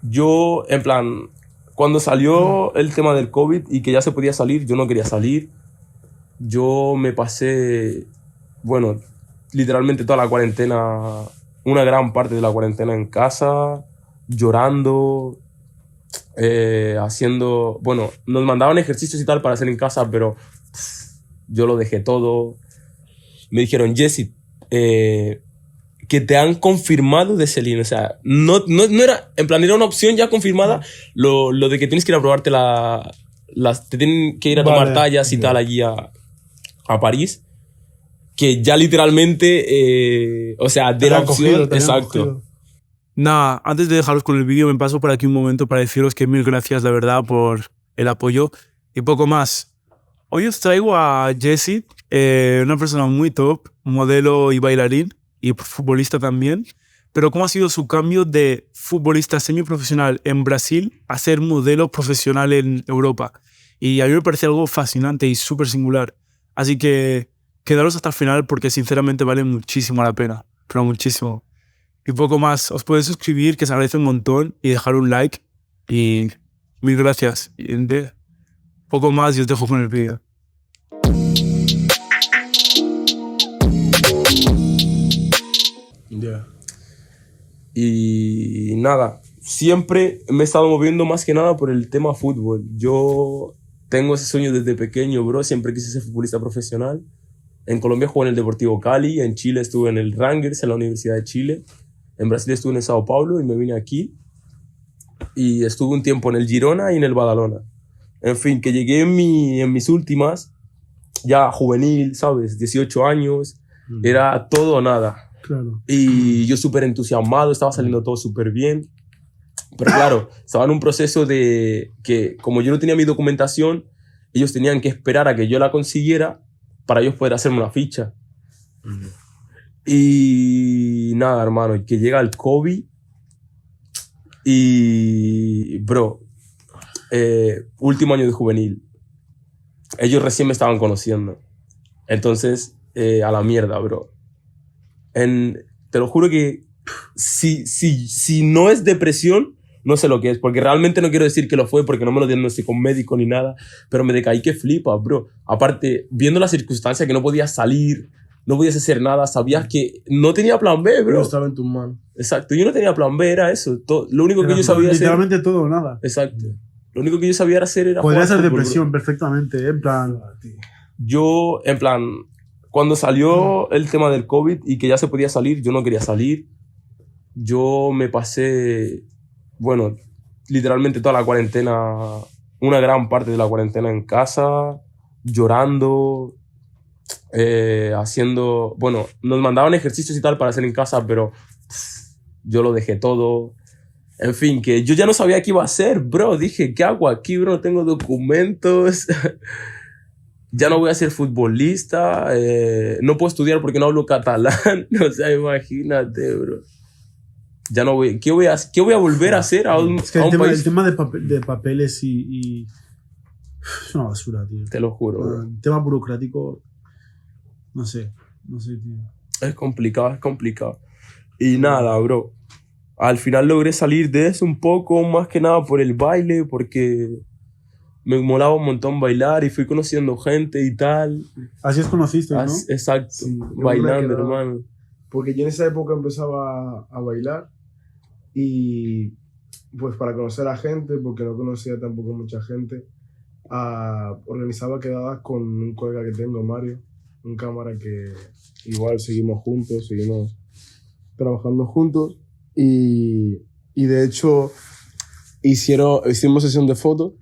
Yo, en plan, cuando salió el tema del COVID y que ya se podía salir, yo no quería salir. Yo me pasé, bueno, literalmente toda la cuarentena, una gran parte de la cuarentena en casa, llorando, haciendo, bueno, nos mandaban ejercicios y tal para hacer en casa, pero yo lo dejé todo. Me dijeron, Jesse, que te han confirmado de Celine. O sea, no era, en plan, era una opción ya confirmada lo de que tienes que ir a probarte te tienen que ir a tomar tallas y tal allí a París. Que ya literalmente, o sea, de la opción, exacto. Nada, antes de dejaros con el vídeo, me paso por aquí un momento para deciros que mil gracias, la verdad, por el apoyo y poco más. Hoy os traigo a Jesse, una persona muy top, modelo y bailarín, y futbolista también. Pero cómo ha sido su cambio de futbolista semiprofesional en Brasil a ser modelo profesional en Europa. Y a mí me parece algo fascinante y súper singular. Así que quedaros hasta el final porque sinceramente vale muchísimo la pena. Pero muchísimo. Y poco más. Os podéis suscribir, que se agradece un montón, y dejar un like. Y mil gracias. Y poco más y os dejo con el vídeo. Yeah. Y nada, siempre me he estado moviendo más que nada por el tema fútbol. Yo tengo ese sueño desde pequeño, bro. Siempre quise ser futbolista profesional. En Colombia jugué en el Deportivo Cali, en Chile estuve en el Rangers, en la Universidad de Chile. En Brasil estuve en el Sao Paulo y me vine aquí. Y estuve un tiempo en el Girona y en el Badalona. En fin, que llegué en mis últimas, ya juvenil, ¿sabes? 18 años, era todo o nada. Claro. Y yo súper entusiasmado, estaba saliendo todo súper bien. Pero claro, estaba en un proceso de que, como yo no tenía mi documentación, ellos tenían que esperar a que yo la consiguiera para ellos poder hacerme una ficha. Y nada, hermano, y que llega el COVID y, bro, último año de juvenil. Ellos recién me estaban conociendo. Entonces, a la mierda, bro. Te lo juro que si no es depresión, no sé lo que es, porque realmente no quiero decir que lo fue porque no me lo diagnosticó un médico ni nada, pero me decaí que flipa, bro. Aparte, viendo la circunstancia que no podías salir, no podías hacer nada, sabías que no tenía plan B, bro. No estaba en tus manos. Exacto, yo no tenía plan B, era eso. Lo único que yo sabía hacer... Literalmente todo o nada. Exacto. Lo único que yo sabía hacer era... Podría ser fútbol, depresión, bro. perfectamente, en plan... Yo, en plan, cuando salió el tema del COVID y que ya se podía salir, yo no quería salir. Yo me pasé, bueno, literalmente toda la cuarentena, una gran parte de la cuarentena en casa, llorando, haciendo, bueno, nos mandaban ejercicios y tal para hacer en casa, pero yo lo dejé todo. En fin, que yo ya no sabía qué iba a hacer, bro. Dije, ¿qué hago aquí, bro? No tengo documentos. Ya no voy a ser futbolista. No puedo estudiar porque no hablo catalán. O sea, imagínate, bro. Ya no voy... ¿Qué voy a volver a hacer a un, es que a un país? El tema de papeles y... Es una basura, tío. Te lo juro, bro. El tema burocrático... No sé, tío. Es complicado. Y nada, bro. Al final logré salir de eso un poco, más que nada por el baile, porque me molaba un montón bailar y fui conociendo gente y tal. Así os conociste, ¿no? Exacto, Sí, bailando, hermano. Porque yo en esa época empezaba a bailar y pues para conocer a gente, porque no conocía tampoco mucha gente, organizaba quedadas con un colega que tengo, Mario, un cámara que igual seguimos juntos, seguimos trabajando juntos y de hecho hicimos sesión de fotos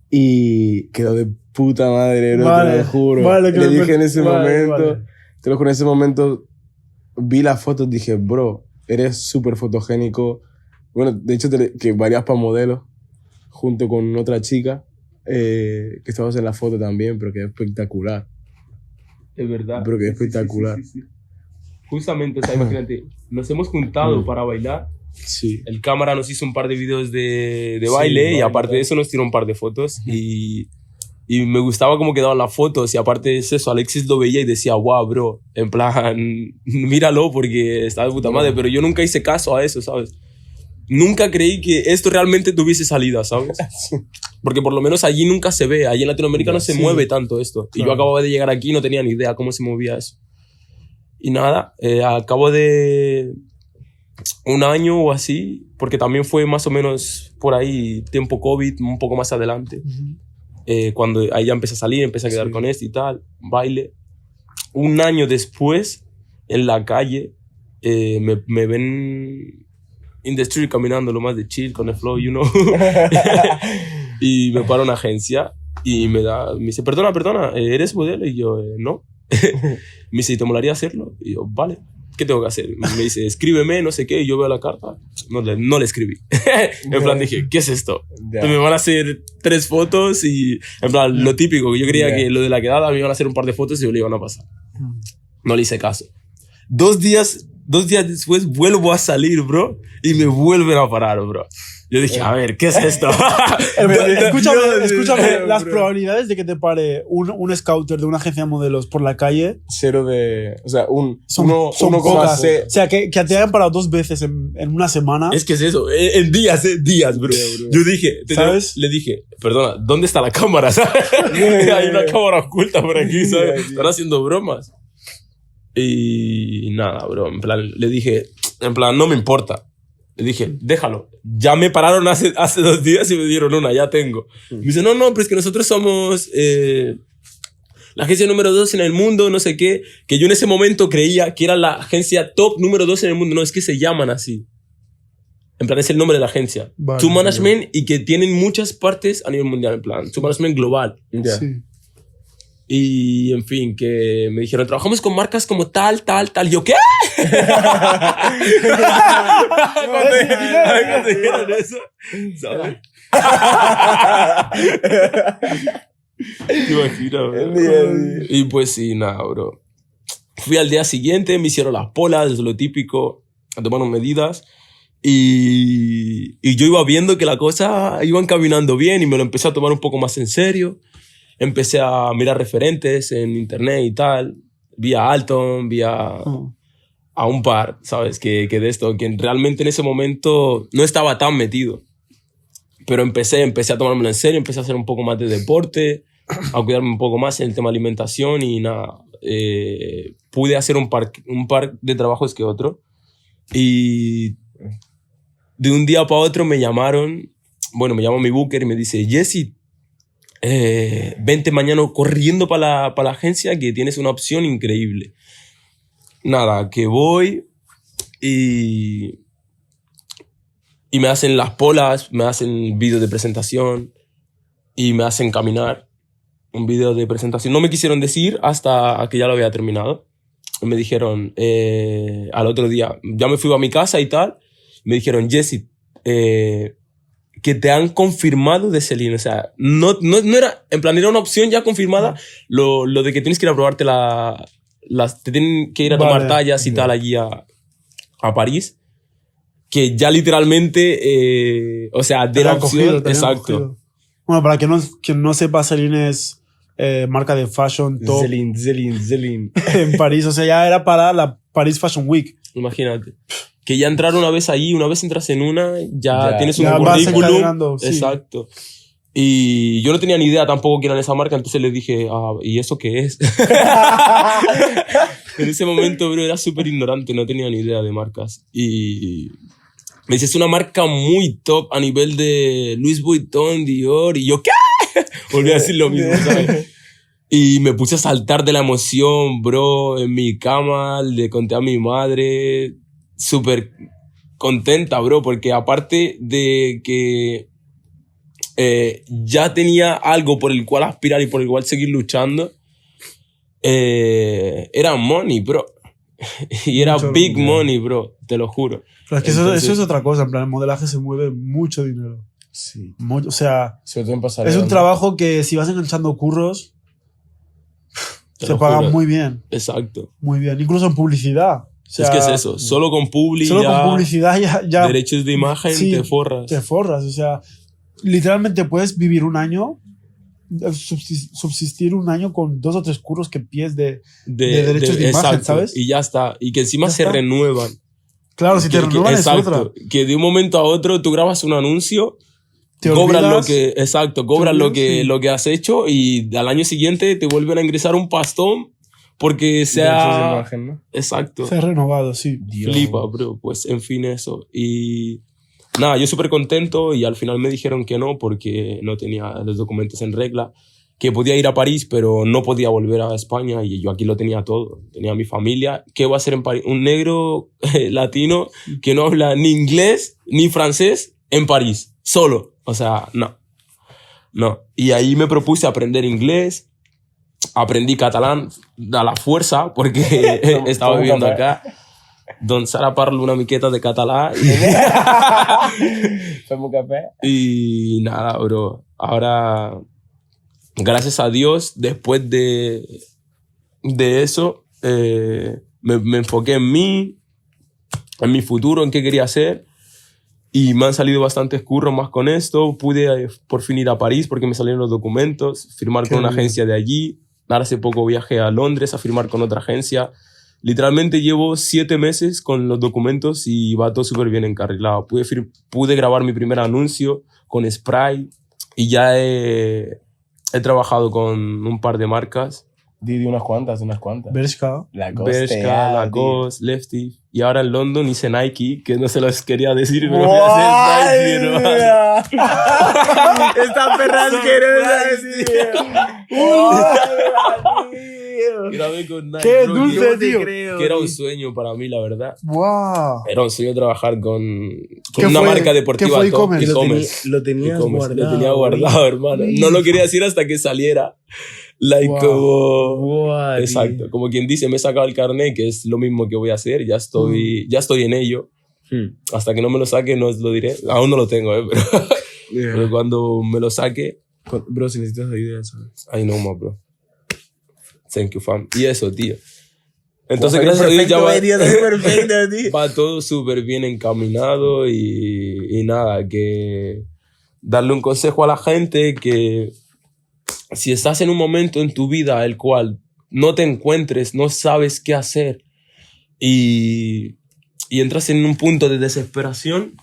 y quedó de puta madre, bro, te lo juro. Vale, Le dije en ese momento, vale. te lo juro, en ese momento vi las fotos, dije, bro, eres súper fotogénico. Bueno, de hecho, que varias para modelo, junto con otra chica, que estábamos en la foto también, pero que es espectacular. Es verdad. Pero que es espectacular. Sí. Justamente, o sea, imagínate, nos hemos juntado para bailar. Sí. El cámara nos hizo un par de videos de baile y aparte de eso nos tiró un par de fotos y me gustaba cómo quedaban las fotos y aparte de eso, Alexis lo veía y decía, wow, bro, en plan, míralo porque está de puta madre, pero yo nunca hice caso a eso, ¿sabes? nunca creí que esto realmente tuviese salida, ¿sabes? Porque por lo menos allí nunca se ve. Allí en Latinoamérica no se mueve tanto esto. Y yo acababa de llegar aquí y no tenía ni idea cómo se movía eso. Y nada, al cabo de un año o así, porque también fue más o menos por ahí tiempo COVID, un poco más adelante, cuando ahí ya empecé a salir, empecé a quedar con este y tal, baile. Un año después, en la calle, me ven in the street caminando lo más de chill con el flow, you know. Y me para una agencia y me dice, perdona, ¿eres modelo? Y yo, no. Me dice, ¿te molaría hacerlo? Y yo, vale, ¿qué tengo que hacer? Me dice, escríbeme, no sé qué, y yo veo la carta. No le escribí. En plan dije, ¿qué es esto? Me van a hacer 3 fotos y, en plan, lo típico, que yo creía que lo de la quedada me iban a hacer un par de fotos y yo le iban a pasar. No le hice caso. 2 días después vuelvo a salir, bro, y me vuelven a parar, bro. Yo dije, a ver, ¿qué es esto? Escúchame, las probabilidades de que te pare un scouter de una agencia de modelos por la calle... Cero de... O sea, son pocas. O sea, que te hayan parado 2 veces en una semana. Es que es eso, en días, bro. Yo dije, ¿sabes? Le dije, perdona, ¿dónde está la cámara? ¿Sabes? Hay una cámara oculta por aquí, ¿sabes? Están haciendo bromas. Y nada, bro, en plan, le dije, en plan, no me importa. Le dije, déjalo. Ya me pararon hace 2 días y me dieron una, ya tengo. Me dice, no, pero es que nosotros somos la agencia número 2 en el mundo, no sé qué. Que yo en ese momento creía que era la agencia top número 2 en el mundo. No, es que se llaman así. En plan, es el nombre de la agencia. Vale, To Management, y que tienen muchas partes a nivel mundial, en plan, To Management global. Sí. Y, en fin, que me dijeron, trabajamos con marcas como tal. ¿Yo qué? cuando dijeron eso, ¿sabes? ¿Te imaginas, bro? Y pues sí, nada, bro. Fui al día siguiente, me hicieron las polas, lo típico, tomaron medidas. Y yo iba viendo que la cosa iban caminando bien y me lo empecé a tomar un poco más en serio. Empecé a mirar referentes en internet y tal. Vi a Alton, vi a un par, ¿sabes? Que de esto, que realmente en ese momento no estaba tan metido. Pero empecé a tomármelo en serio, empecé a hacer un poco más de deporte, a cuidarme un poco más en el tema de alimentación y nada. Pude hacer un par de trabajos que otro. Y de un día para otro me llama mi booker y me dice, Jesse, vente mañana corriendo para la agencia que tienes una opción increíble. Nada, que voy y me hacen las polas, me hacen vídeos de presentación y me hacen caminar un vídeo de presentación. No me quisieron decir hasta que ya lo había terminado. Me dijeron al otro día, ya me fui a mi casa y tal, me dijeron, Jesse, que te han confirmado de Celine. O sea, no era, en plan, era una opción ya confirmada, lo de que tienes que ir a probarte te tienen que ir a tomar tallas y tal allí a París, que ya literalmente, o sea, de la opción, exacto. Bueno, para quien no sepa, Celine es marca de fashion top. Celine. En París, o sea, ya era para la Paris Fashion Week. Imagínate. Que ya entrar una vez allí, una vez entras en una, ya tienes un ya currículum. Sí. Exacto. Y yo no tenía ni idea tampoco que eran esa marca, entonces les dije, ¿y eso qué es? En ese momento, bro, era súper ignorante, no tenía ni idea de marcas. Y me dice, es una marca muy top a nivel de Louis Vuitton, Dior, y yo, ¿qué? Volví a decir lo mismo, ¿sabes? Y me puse a saltar de la emoción, bro, en mi cama, le conté a mi madre, súper contenta, bro, porque aparte de que ya tenía algo por el cual aspirar y por el cual seguir luchando, era money, bro. Y era mucho big dinero. money, bro, te lo juro. Pero es que Entonces, eso es otra cosa, en plan, el modelaje se mueve mucho dinero. Sí. O sea, Sobre todo en pasarela. es un trabajo que si vas enganchando curros, te se lo paga juro. muy bien. Exacto. Muy bien. Incluso en publicidad. O sea, Es que es eso, solo con Solo con publicidad ya derechos de imagen sí, te forras. te forras. O sea, literalmente puedes vivir un año, subsistir un año con 2 o 3 curros que pides de derechos de imagen, exacto, ¿sabes? Y ya está. Y que encima Ya se está. renuevan. Claro, si te renuevan es otra. Exacto. Que de un momento a otro tú grabas un anuncio, Te cobras olvidas. cobras Sí. lo que has hecho y al año siguiente te vuelven a ingresar un pastón porque Derechos de sea... imagen, ¿no? Exacto. Se ha renovado, sí. Flipa, bro. Pues, en fin, eso. Y nada, yo súper contento y al final me dijeron que no porque no tenía los documentos en regla, que podía ir a París, pero no podía volver a España y yo aquí lo tenía todo. Tenía mi familia. ¿Qué va a hacer en París? Un negro latino que no habla ni inglés ni francés en París, solo. O sea, no. No. Y ahí me propuse aprender inglés. Aprendí catalán a la fuerza porque estaba viviendo acá. Doncs ara parlo una miqueta de català Fem un café. y nada, bro. Ahora, gracias a Dios, después de eso, me enfoqué en mí, en mi futuro, en qué quería hacer. Y me han salido bastantes curros más con esto. Pude por fin ir a París porque me salieron los documentos, firmar con una bien. agencia de allí. Ahora hace poco viajé a Londres a firmar con otra agencia. Literalmente llevo 7 meses con los documentos y va todo súper bien encarrilado. Pude grabar mi primer anuncio con Spray y ya he trabajado con un par de marcas. Di unas cuantas, unas cuantas. Bershka. Bershka, Lacoste, Lefty. Y ahora en London hice Nike, que no se los quería decir, pero voy a hacer Nike, ¿no? Esta perra asquerosa, Grabé con Nike. Qué bro, dulce, que- tío. Que era un sueño para mí, la verdad. ¡Wow! Era un sueño trabajar con ¿Qué una fue? marca deportiva ¿Qué fue top. e-commerce? E-commerce. Lo tenías E-commerce. guardado. Lo tenía guardado, hermano. No lo quería decir hasta que saliera. Like, Wow. como... Guau, tío. Exacto. Como quien dice, me he sacado el carnet, que es lo mismo que voy a hacer. Ya estoy en ello. Hasta que no me lo saque, no os lo diré. Aún no lo tengo, pero cuando me lo saque, Bro, si necesitas ayuda, ¿sabes? I know more, bro. Thank you, fam. Y eso, tío. Entonces, Perfecto, gracias a Dios, ya va, tío, perfecto, tío. va todo súper bien encaminado y nada, que darle un consejo a la gente que si estás en un momento en tu vida el cual no te encuentres, no sabes qué hacer y entras en un punto de desesperación,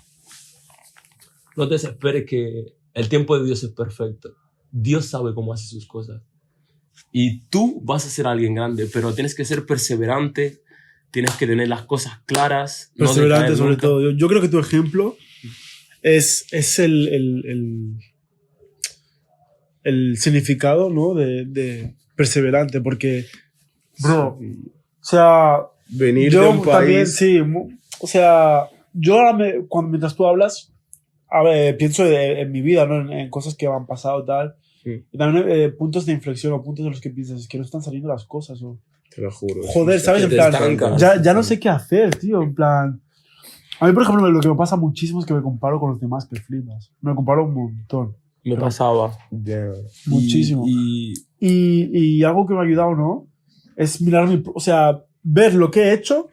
no te desesperes, que el tiempo de Dios es perfecto. Dios sabe cómo hace sus cosas. Y tú vas a ser alguien grande, pero tienes que ser perseverante, tienes que tener las cosas claras. no Perseverante decaer sobre nunca. todo. Yo creo que tu ejemplo es el significado, ¿no? de perseverante, porque, bro, o sea, Venir yo de un también, país. sí, o sea, yo ahora mientras tú hablas, a ver, pienso en mi vida, ¿no? En cosas que me han pasado y tal. Sí. Y también puntos de inflexión o puntos en los que piensas, es que no están saliendo las cosas, o Te lo juro. joder, ¿sabes? En te plan, estancas. ya no sé qué hacer, tío, en plan... A mí, por ejemplo, lo que me pasa muchísimo es que me comparo con los demás, que flipas. Me comparo un montón. Me pasaba. Yeah. Muchísimo. Y Y algo que me ha ayudado, ¿no? Es mirar o sea, ver lo que he hecho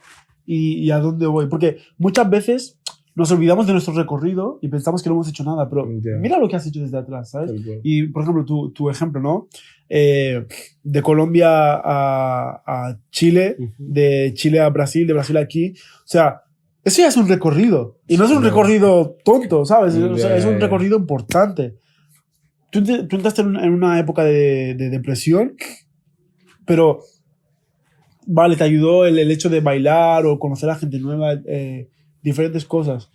y a dónde voy. Porque muchas veces nos olvidamos de nuestro recorrido y pensamos que no hemos hecho nada, pero Ya. mira lo que has hecho desde atrás, ¿sabes? Tal cual. Y, por ejemplo, tu ejemplo, ¿no? De Colombia a Chile, de Chile a Brasil, de Brasil a aquí. O sea, eso ya es un recorrido. Y no es un No. recorrido tonto, ¿sabes? O sea, Ya, es un ya. recorrido importante. Tú entraste en una época de depresión, pero, vale, te ayudó el hecho de bailar o conocer a gente nueva, diferentes cosas.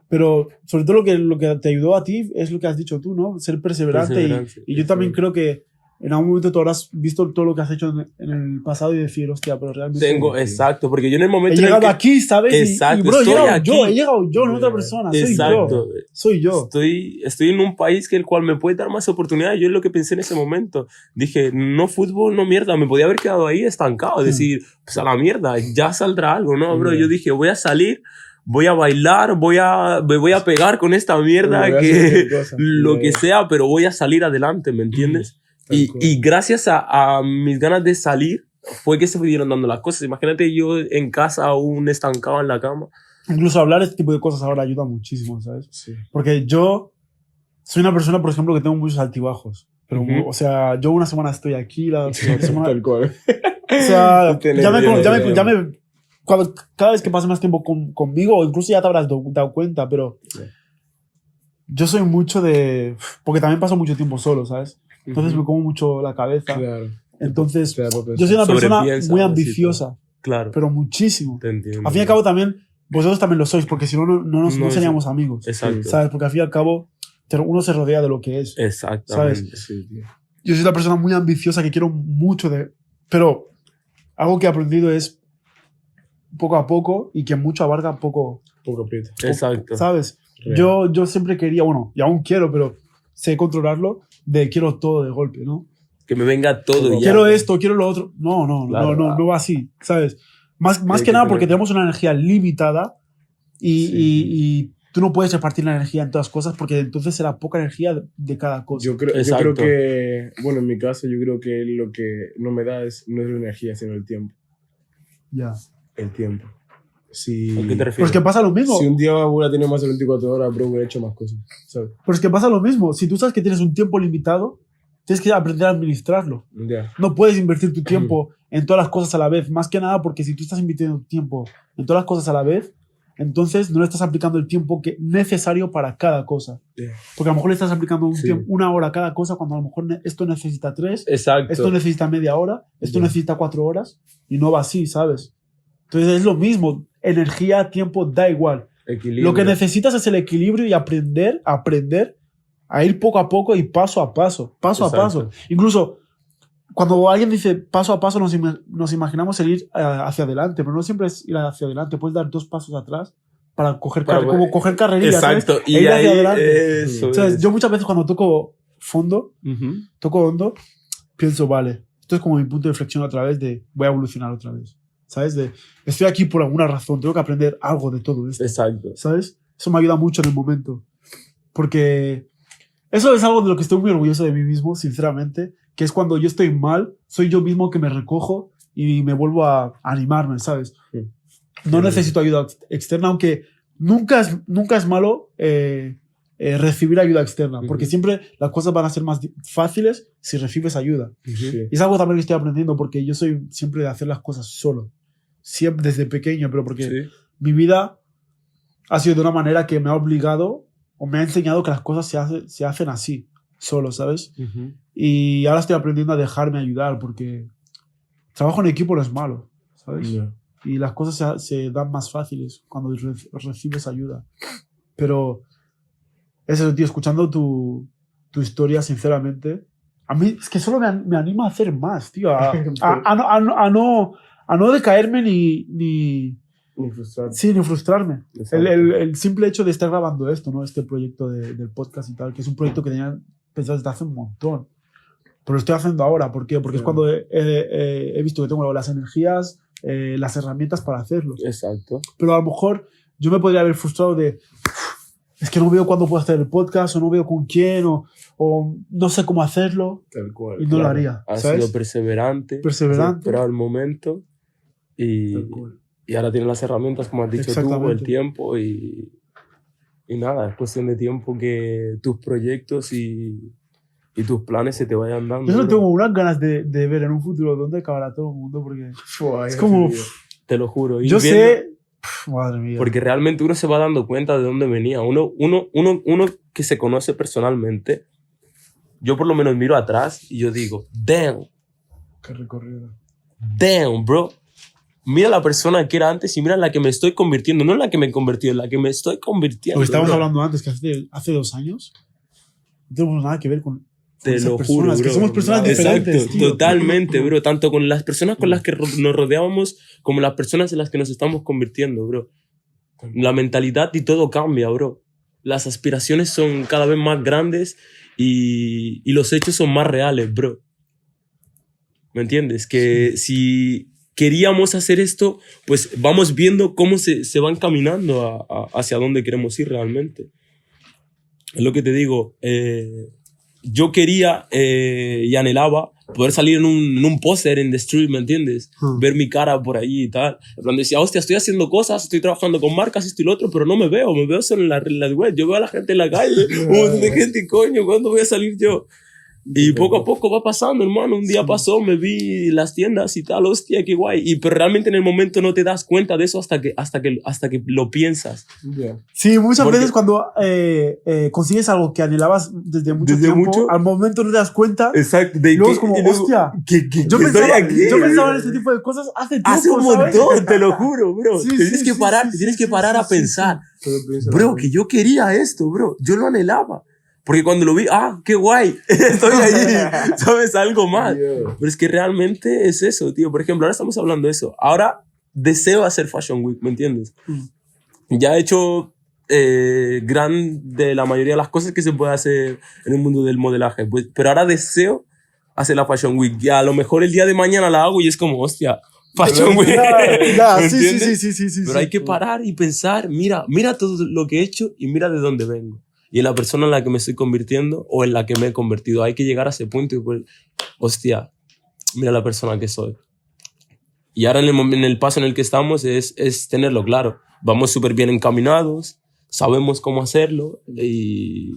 Pero sobre todo lo que te ayudó a ti es lo que has dicho tú, ¿no? Ser perseverante. Perseverancia, Y yo también sí. creo que en algún momento tú habrás visto todo lo que has hecho en el pasado y decir, hostia, pero realmente... exacto, porque yo en el He momento en el llegado que... aquí, ¿sabes? Exacto, y bro, estoy aquí. he llegado yo, no otra persona. Exacto. Soy yo. Estoy en un país que el cual me puede dar más oportunidades. Yo es lo que pensé en ese momento. Dije, no fútbol, no mierda. Me podía haber quedado ahí estancado. Decir, pues a la mierda, ya saldrá algo, ¿no, bro? Yo dije, voy a salir, voy a bailar, me voy a pegar con esta mierda, Voy a hacer que cualquier cosa. lo Ya, que ya. sea, pero voy a salir adelante, ¿me entiendes? Tal Y, cual. y gracias a mis ganas de salir, fue que se pudieron dando las cosas. Imagínate yo en casa aún estancado en la cama. Incluso hablar este tipo de cosas ahora ayuda muchísimo, ¿sabes? Sí. Porque yo soy una persona, por ejemplo, que tengo muchos altibajos. Pero, Ujú. o sea, yo una semana estoy aquí, la otra semana... Tal cual. O sea, Te ya me, entiendo, ya, te me, ya, me, cada vez que pases más tiempo conmigo, o incluso ya te habrás dado cuenta, pero yo soy mucho de... Porque también paso mucho tiempo solo, ¿sabes? Entonces me como mucho la cabeza. Claro. Entonces, Claro, pues, yo soy una persona Sobrepiensas, muy sí, ambiciosa, Claro. pero muchísimo. Te entiendo. Al fin y al cabo también, vosotros también lo sois, porque si no, no No, seríamos amigos. Exacto. ¿Sabes? Porque al fin y al cabo, uno se rodea de lo que es. Exactamente. Sí, tío. Yo soy una persona muy ambiciosa que quiero mucho de... Pero algo que he aprendido es poco a poco y que mucho abarca poco, Poco aprieta. Exacto. ¿sabes? Real. Yo siempre quería, bueno, y aún quiero, pero sé controlarlo, de quiero todo de golpe, ¿no? Que me venga todo ya. Quiero esto, quiero lo otro. No, Claro. no va así, ¿sabes? Más Hay que que nada tener- porque tenemos una energía limitada y, Sí. y tú no puedes repartir la energía en todas las cosas porque entonces será poca energía de cada cosa. Yo creo Exacto. que, bueno, en mi caso, yo creo que lo que no me da no es la energía, sino el tiempo. Ya. El tiempo. Si, ¿A qué te Pero refieres? es que pasa lo mismo. si un día hubiera tenido más de 24 horas, bro, hubiera hecho más cosas, ¿sabes? Pero es que pasa lo mismo. Si tú sabes que tienes un tiempo limitado, tienes que aprender a administrarlo. Ya. No puedes invertir tu tiempo en todas las cosas a la vez. Más que nada porque si tú estás invirtiendo tu tiempo en todas las cosas a la vez, entonces no le estás aplicando el tiempo necesario para cada cosa. Yeah. Porque a lo mejor le estás aplicando Sí. una hora a cada cosa cuando a lo mejor esto necesita 3, Exacto. esto necesita media hora, esto Ya. necesita 4 horas y no va así, ¿sabes? Entonces es lo mismo. Energía, tiempo, da igual. Equilibrio. Lo que necesitas es el equilibrio y aprender a ir poco a poco y paso a paso. Paso Exacto. a paso. Incluso cuando alguien dice paso a paso, nos imaginamos el ir hacia adelante, pero no siempre es ir hacia adelante. Puedes dar 2 pasos atrás para coger, Para- como coger carrerillas. ¿sabes? Exacto. E Y ir hacia ahí adelante. eso ¿Sabes? es. Yo muchas veces cuando toco fondo, Ujú. toco hondo, pienso, vale, esto es como mi punto de inflexión otra vez de voy a evolucionar otra vez. ¿Sabes? De estoy aquí por alguna razón, tengo que aprender algo de todo esto. Exacto. ¿Sabes? Eso me ayuda mucho en el momento. Porque eso es algo de lo que estoy muy orgulloso de mí mismo, sinceramente, que es cuando yo estoy mal, soy yo mismo que me recojo y me vuelvo a animarme, ¿sabes? Sí. No necesito ayuda externa, aunque nunca es malo recibir ayuda externa, porque Ujú. siempre las cosas van a ser más fáciles si recibes ayuda. Sí. Y es algo también que estoy aprendiendo, porque yo soy siempre de hacer las cosas solo. Siempre, desde pequeño, pero porque Sí. mi vida ha sido de una manera que me ha obligado o me ha enseñado que las cosas se hacen así, solo, ¿sabes? Ujú. Y ahora estoy aprendiendo a dejarme ayudar porque trabajo en equipo no es malo, ¿sabes? Ya. Y las cosas se dan más fáciles cuando recibes ayuda. Pero eso, tío, escuchando tu historia, sinceramente, a mí es que solo me anima a hacer más, tío. A no decaerme ni Ni frustrado. sí, ni frustrarme. Exacto. El simple hecho de estar grabando esto, ¿no? Este proyecto del podcast y tal, que es un proyecto que tenía pensado desde hace un montón. Pero lo estoy haciendo ahora. ¿Por qué? Porque es Claro. cuando he visto que tengo las energías, las herramientas para hacerlo. Exacto. Pero a lo mejor yo me podría haber frustrado de es que no veo cuándo puedo hacer el podcast o no veo con quién o no sé cómo hacerlo Tal cual. y no lo Claro. haría, Has ¿sabes? sido perseverante. Perseverante. Has esperado el momento. Y, Tal cual. y ahora tienes las herramientas, como has dicho tú, Exactamente. el tiempo y nada, es cuestión de tiempo que tus proyectos y tus planes se te vayan dando. Yo solo bro. tengo unas ganas de ver en un futuro dónde acabará todo el mundo porque Fua, es ya como... se vio. Te lo juro. ir Yo viendo- sé... Madre mía. Porque realmente uno se va dando cuenta de dónde venía. Uno que se conoce personalmente, yo por lo menos miro atrás y yo digo, damn, Qué recorrido. damn, bro. Mira la persona que era antes y mira la que me estoy convirtiendo. No en la que me he convertido, en la que me estoy convirtiendo. Lo que estábamos bro. hablando antes, que hace 2 años, no tenemos nada que ver con Te esas lo personas, juro, que bro. somos personas Exacto, diferentes, tío. totalmente, bro. Tanto con las personas con las que nos rodeábamos como las personas en las que nos estamos convirtiendo, bro. La mentalidad y todo cambia, bro. Las aspiraciones son cada vez más grandes y los hechos son más reales, bro. ¿Me entiendes? Que si queríamos hacer esto, pues vamos viendo cómo se va encaminando hacia dónde queremos ir realmente. Es lo que te digo. Yo quería y anhelaba poder salir en un póster en The Street, ¿me entiendes? Ver mi cara por allí y tal. En plan, decía, hostia, estoy haciendo cosas, estoy trabajando con marcas, esto y lo otro, pero no me veo solo en la web. Yo veo a la gente en la calle, un montón de gente, y coño, ¿cuándo voy a salir yo? Y poco a poco va pasando, hermano. Un día pasó, me vi las tiendas y tal, hostia, qué guay. Pero realmente en el momento no te das cuenta de eso hasta que lo piensas. Ya. Sí, muchas Porque- veces cuando consigues algo que anhelabas desde mucho Desde tiempo, mucho- al momento no te das cuenta. Exacto. Y luego es como, hostia, yo pensaba en este tipo de cosas hace tiempo, Hace un ¿sabes? montón, te lo juro, bro. Sí, tienes sí, que sí, parar, sí, tienes sí, que parar sí, a sí, pensar. Solo piensa Bro, la que yo quería esto, bro. Yo lo anhelaba. Porque cuando lo vi, qué guay. Estoy ahí, ¿sabes? Algo más. Yeah. Pero es que realmente es eso, tío. Por ejemplo, ahora estamos hablando de eso. Ahora deseo hacer Fashion Week, ¿me entiendes? Ya he hecho de la mayoría de las cosas que se puede hacer en el mundo del modelaje. Pues, pero ahora deseo hacer la Fashion Week. Ya a lo mejor el día de mañana la hago y es como, hostia, Fashion Week. Ya, ¿Me sí, sí, entiendes? sí. Pero hay que parar y pensar, mira todo lo que he hecho y mira de dónde vengo. Y en la persona en la que me estoy convirtiendo o en la que me he convertido. Hay que llegar a ese punto y pues, hostia, mira la persona que soy. Y ahora en el paso en el que estamos es tenerlo claro. Vamos súper bien encaminados, sabemos cómo hacerlo y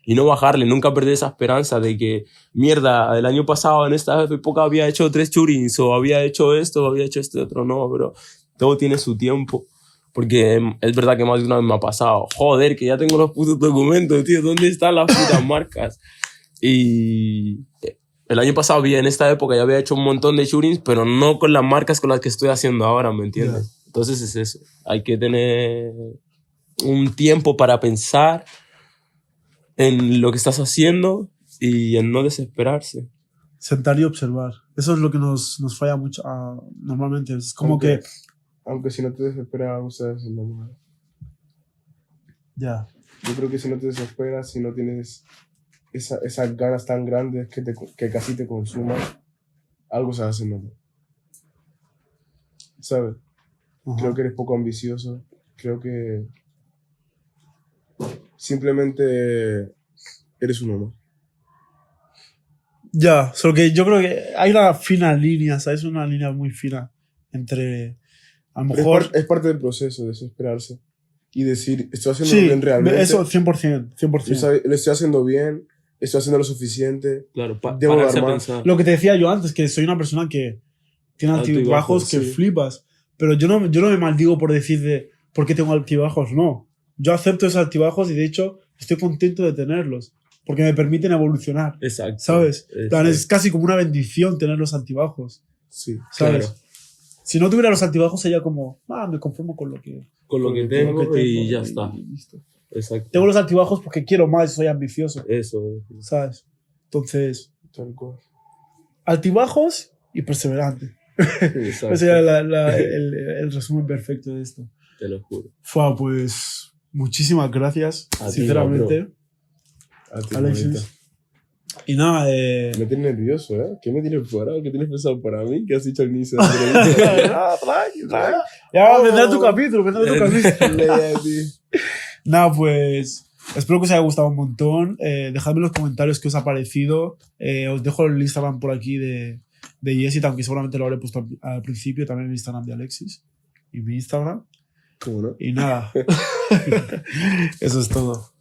no bajarle, nunca perder esa esperanza de que, mierda, el año pasado en esta época había hecho 3 churins o había hecho esto, o había hecho este otro. No, bro. Todo tiene su tiempo. Porque es verdad que más de una vez me ha pasado. Joder, que ya tengo los putos documentos, tío. ¿Dónde están las putas marcas? Y el año pasado, en esta época, ya había hecho un montón de shootings, pero no con las marcas con las que estoy haciendo ahora, ¿me entiendes? Entonces es eso. Hay que tener un tiempo para pensar en lo que estás haciendo y en no desesperarse. Sentar y observar. Eso es lo que nos falla mucho normalmente. Es como que... Aunque si no te desesperas, algo estás haciendo mal. Ya. Yo creo que si no te desesperas, si no tienes esas ganas tan grandes que casi te consuman, algo estás haciendo mal. ¿Sabes? Ajá. Creo que eres poco ambicioso. Creo que simplemente eres un humano. Ya, solo que yo creo que hay una fina línea, ¿sabes? Una línea muy fina entre... A lo Pero mejor... es parte del proceso, desesperarse. Y decir, estoy haciendo Sí, bien realmente. eso 100%, 100%. Lo estoy haciendo bien, estoy haciendo lo suficiente. Claro, Debo pararse dar a más. pensar. Lo que te decía yo antes, que soy una persona que tiene Alto y altibajos bajo, que sí. flipas. Pero yo no me maldigo por decir de por qué tengo altibajos, no. Yo acepto esos altibajos y de hecho estoy contento de tenerlos. Porque me permiten evolucionar, Exacto. ¿sabes? En plan, Exacto. es casi como una bendición tener los altibajos, Sí. ¿sabes? Claro. Si no tuviera los altibajos sería como, me conformo con lo que Con lo que con tengo, lo que tengo y ya está. y listo. Exacto. Tengo los altibajos porque quiero más, soy ambicioso, Eso. ¿sabes? Entonces, Tal cual. altibajos y perseverante. Exacto. Ese sería el resumen perfecto de esto. Te lo juro. Pues muchísimas gracias, A ti, sinceramente, A ti, Alexis. bonita. Y nada, Me tienes nervioso, ¿eh? ¿Qué me tienes preparado? ¿Qué tienes pensado para mí? ¿Qué has dicho al inicio? ya vendrá tu capítulo, vendrá tu capítulo. Cállate. Nada, pues espero que os haya gustado un montón. Dejadme en los comentarios qué os ha parecido. Os dejo el Instagram por aquí de Jessit, aunque seguramente lo habré puesto al principio, también el Instagram de Alexis y mi Instagram. ¿Cómo no? Y nada, eso es todo.